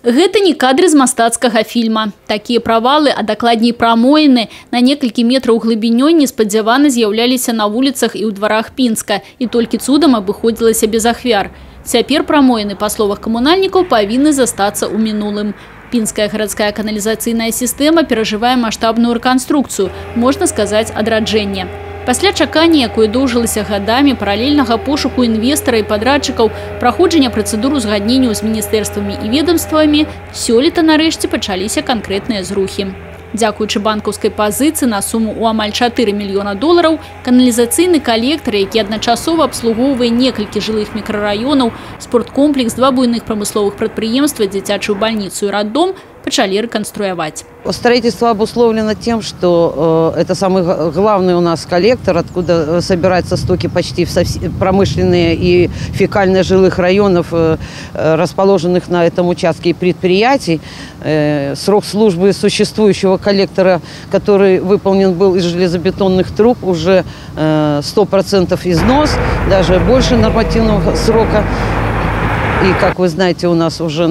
Гэта не кадры з мастацкага фільма. Такія правалы, а дакладней прамоіны, на некалькі метраў глыбінёй неспадзявана з'яўляліся на вуліцах і ў дварах Пінска, і толькі цудам абыходзілася без ахвяр. Цяпер прамоіны, па словах камунальнікаў, павінны застацца ў мінулым. Пінская гарадская каналізацыйная сістэма перажывае маштабную рэканструкцыю, можна сказаць, адраджэнне. Пасля чакання, якое доўжылася гадамі, паралельнага пошуку інвестара і падрадчыкаў, праходжання працэдур узгаднення з міністэрствамі і ведомствамі, сёлета нарэшце пачаліся канкрэтныя зрухі. Дзякуючы банкаўскай пазыцыі на суму ў амаль 4 мільёна долараў, каналізацыйны калектар, які адначасова абслугоўвае некалькі жылых мікрараёнаў, спорткомплекс, 2 буйных прамысловых прадпрыемства, дзіцячую бальніцу і раддом, начали реконструировать. Строительство обусловлено тем, что это самый главный у нас коллектор, откуда собираются стоки почти промышленные и фекальные жилых районов, расположенных на этом участке предприятий. Срок службы существующего коллектора, который выполнен был из железобетонных труб, уже 100% износ, даже больше нормативного срока. И, как вы знаете, у нас уже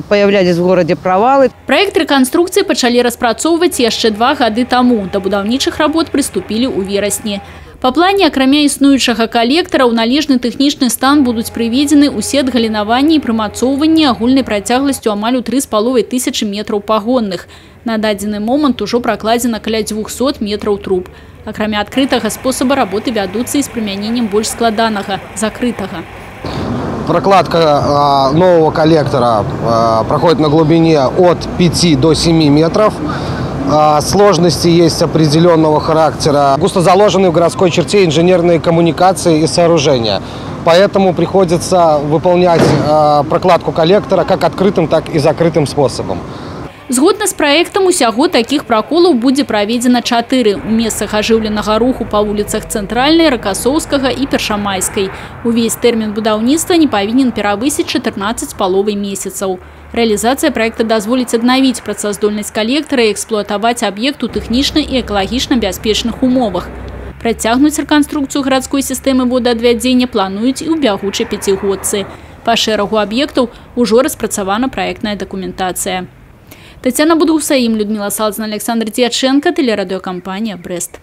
появлялись в городе провалы. Проект реконструкции пачалі распрацоўваць яшчэ 2 гады таму. Да будаўнічых работ прыступілі ў верасні. Па плане, акрамя існуючага калектара, ў належны тэхнічны стан будуць прыведзены ўсе адгалінаванні і прымацоўванні агульнай працягласцю амаль у 3500 метраў пагонных. На дадзены момант ужо пракладзена каля 200 метраў труб. Акрамя адкрытага спосаба работы вядуцца і з прымяненнем больш складанага – закрытага. Прокладка нового коллектора проходит на глубине от 5 до 7 метров. Сложности есть определенного характера. Густо заложены в городской черте инженерные коммуникации и сооружения. Поэтому приходится выполнять прокладку коллектора как открытым, так и закрытым способом. Згодна з праектам, усяго такіх праколаў будзе праведзена 4 у месцах ажыўленага руху па вуліцах Цэнтральнай, Ракасоўскага і Першамайскай. Увесь тэрмін будаўніцтва не павінен перавысіць 14,5 месяцаў. Рэалізацыя праекта дазволіць аднавіць працаздольнасць калектара і эксплуатаваць аб'ект у тэхнічна і экалагічна бяспечных умовах. Працягнуць рэканструкцыю гарадской сістэмы водаадвядзення плануюць і ў бягучай пяцігодцы. Па шэрагу аб'ектаў ужо распрацавана праектная дакументацыя. Тетяна Будгусаим, Людмила Салзна, Александр Дьяченко, телерадиокомпания «Брест».